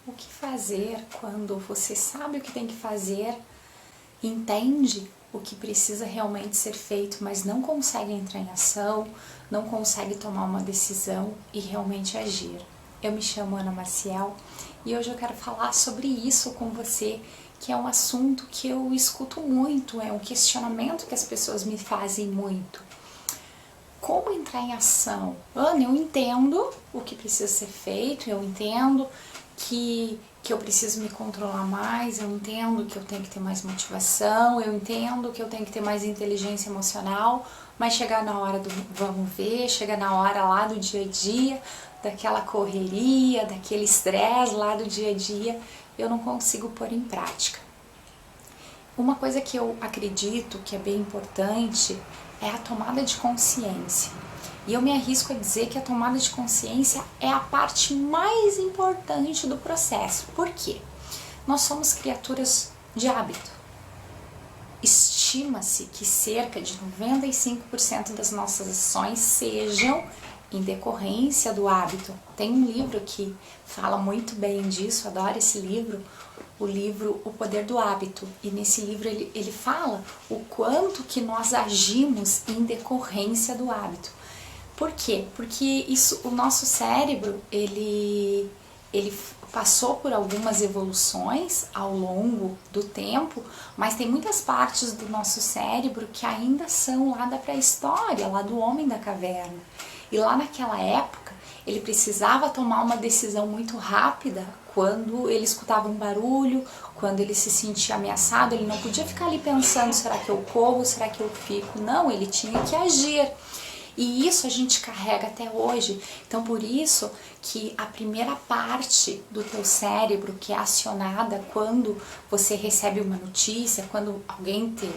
O que fazer quando você sabe o que tem que fazer, entende o que precisa realmente ser feito, mas não consegue entrar em ação, não consegue tomar uma decisão e realmente agir? Eu me chamo Ana Maciel e hoje eu quero falar sobre isso com você, que é um assunto que eu escuto muito, é um questionamento que as pessoas me fazem muito. Como entrar em ação? Ana, eu entendo o que precisa ser feito, eu entendo que eu preciso me controlar mais, eu entendo que eu tenho que ter mais motivação, eu entendo que eu tenho que ter mais inteligência emocional, mas chegar na hora do vamos ver, chega na hora lá do dia a dia, daquela correria, daquele estresse lá do dia a dia, eu não consigo pôr em prática. Uma coisa que eu acredito que é bem importante é a tomada de consciência. E eu me arrisco a dizer que a tomada de consciência é a parte mais importante do processo. Por quê? Nós somos criaturas de hábito. Estima-se que cerca de 95% das nossas ações sejam em decorrência do hábito. Tem um livro que fala muito bem disso, adoro esse livro, o livro O Poder do Hábito. E nesse livro ele fala o quanto que nós agimos em decorrência do hábito. Por quê? Porque o nosso cérebro, ele passou por algumas evoluções ao longo do tempo, mas tem muitas partes do nosso cérebro que ainda são lá da pré-história, lá do homem da caverna. E lá naquela época, ele precisava tomar uma decisão muito rápida quando ele escutava um barulho, quando ele se sentia ameaçado, ele não podia ficar ali pensando, será que eu corro, será que eu fico? Não, ele tinha que agir. E isso a gente carrega até hoje. Então, por isso que a primeira parte do teu cérebro que é acionada quando você recebe uma notícia, quando alguém te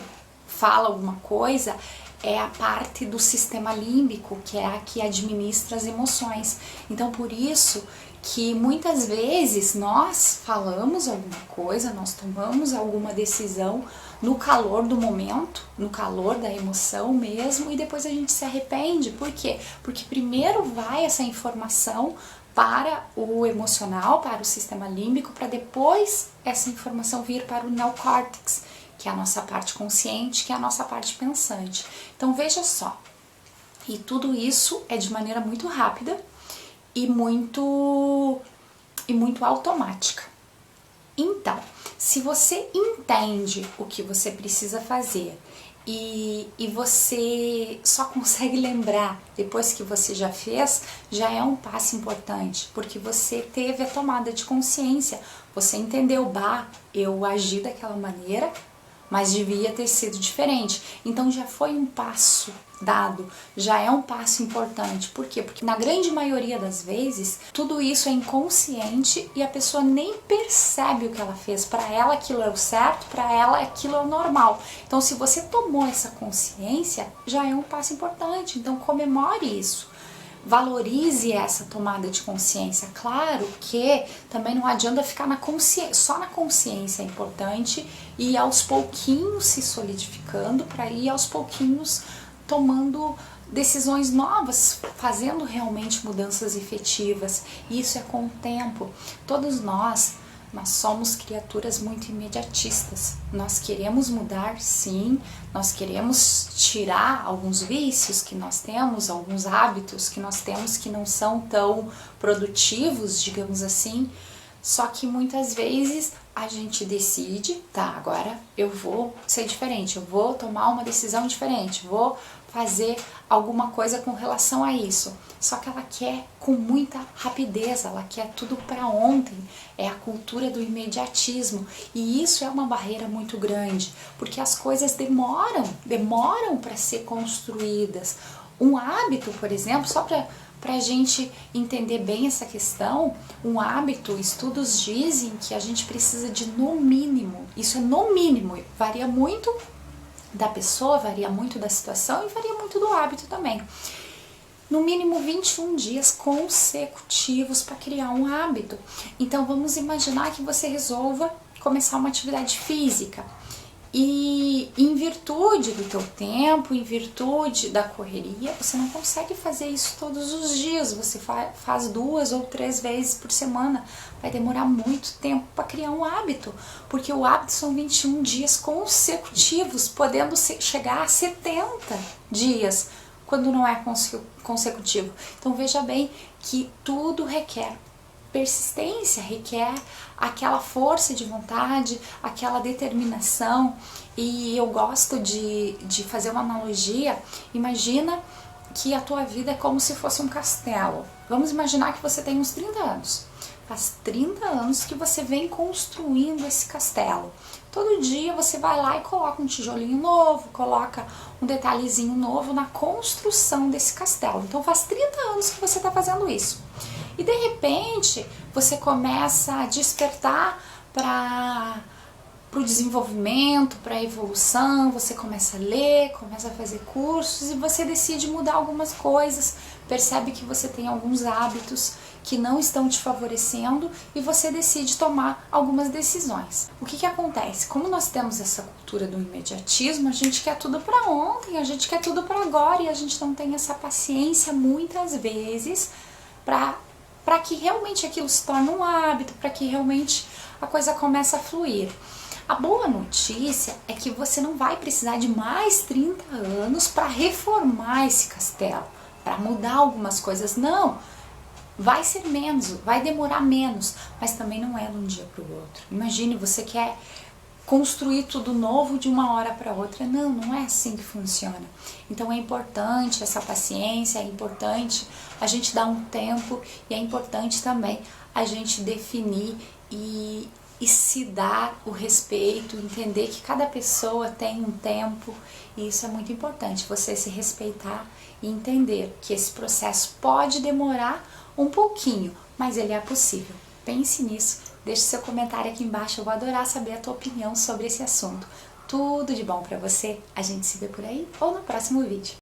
fala alguma coisa, é a parte do sistema límbico, que é a que administra as emoções. Então, por isso que muitas vezes nós falamos alguma coisa, nós tomamos alguma decisão no calor do momento, no calor da emoção mesmo, e depois a gente se arrepende. Por quê? Porque primeiro vai essa informação para o emocional, para o sistema límbico, para depois essa informação vir para o neocórtex, que é a nossa parte consciente, que é a nossa parte pensante. Então veja só, e tudo isso é de maneira muito rápida e muito automática. Então, se você entende o que você precisa fazer e você só consegue lembrar depois que você já fez, já é um passo importante, porque você teve a tomada de consciência, você entendeu, eu agi daquela maneira, mas devia ter sido diferente. Então já foi um passo dado, já é um passo importante. Por quê? Porque na grande maioria das vezes, tudo isso é inconsciente e a pessoa nem percebe o que ela fez. Para ela aquilo é o certo, para ela aquilo é o normal. Então se você tomou essa consciência, já é um passo importante. Então comemore isso. Valorize essa tomada de consciência. Claro que também não adianta ficar só na consciência, é importante ir aos pouquinhos se solidificando para ir aos pouquinhos tomando decisões novas, fazendo realmente mudanças efetivas. Isso é com o tempo. Todos nós somos criaturas muito imediatistas. Nós queremos mudar, sim, nós queremos tirar alguns vícios que nós temos, alguns hábitos que nós temos que não são tão produtivos, digamos assim, só que muitas vezes a gente decide, agora eu vou ser diferente, eu vou tomar uma decisão diferente, vou fazer alguma coisa com relação a isso. Só que ela quer com muita rapidez, ela quer tudo para ontem. É a cultura do imediatismo. E isso é uma barreira muito grande, porque as coisas demoram para ser construídas. Um hábito, por exemplo, só para a gente entender bem essa questão, um hábito, estudos dizem que a gente precisa de no mínimo, isso é no mínimo, varia muito da pessoa, varia muito da situação e varia muito do hábito também. No mínimo 21 dias consecutivos para criar um hábito. Então vamos imaginar que você resolva começar uma atividade física E em virtude do teu tempo, em virtude da correria, você não consegue fazer isso todos os dias. Você faz 2 ou 3 vezes por semana. Vai demorar muito tempo para criar um hábito, porque o hábito são 21 dias consecutivos, podendo chegar a 70 dias quando não é consecutivo. Então veja bem que tudo requer persistência, requer aquela força de vontade, aquela determinação. E eu gosto de fazer uma analogia. Imagina que a tua vida é como se fosse um castelo. Vamos imaginar que você tem uns 30 anos. Faz 30 anos que você vem construindo esse castelo. Todo dia você vai lá e coloca um tijolinho novo, coloca um detalhezinho novo na construção desse castelo. Então faz 30 anos que você está fazendo isso. E de repente você começa a despertar para o desenvolvimento, para a evolução, você começa a ler, começa a fazer cursos e você decide mudar algumas coisas, percebe que você tem alguns hábitos que não estão te favorecendo e você decide tomar algumas decisões. O que acontece? Como nós temos essa cultura do imediatismo, a gente quer tudo para ontem, a gente quer tudo para agora e a gente não tem essa paciência muitas vezes para que realmente aquilo se torne um hábito, para que realmente a coisa comece a fluir. A boa notícia é que você não vai precisar de mais 30 anos para reformar esse castelo, para mudar algumas coisas. Não, vai ser menos, vai demorar menos, mas também não é de um dia para o outro. Imagine, você quer construir tudo novo de uma hora para outra. Não, não é assim que funciona. Então é importante essa paciência, é importante a gente dar um tempo e é importante também a gente definir e se dar o respeito, entender que cada pessoa tem um tempo e isso é muito importante, você se respeitar e entender que esse processo pode demorar um pouquinho, mas ele é possível. Pense nisso, deixe seu comentário aqui embaixo, eu vou adorar saber a tua opinião sobre esse assunto. Tudo de bom pra você, a gente se vê por aí ou no próximo vídeo.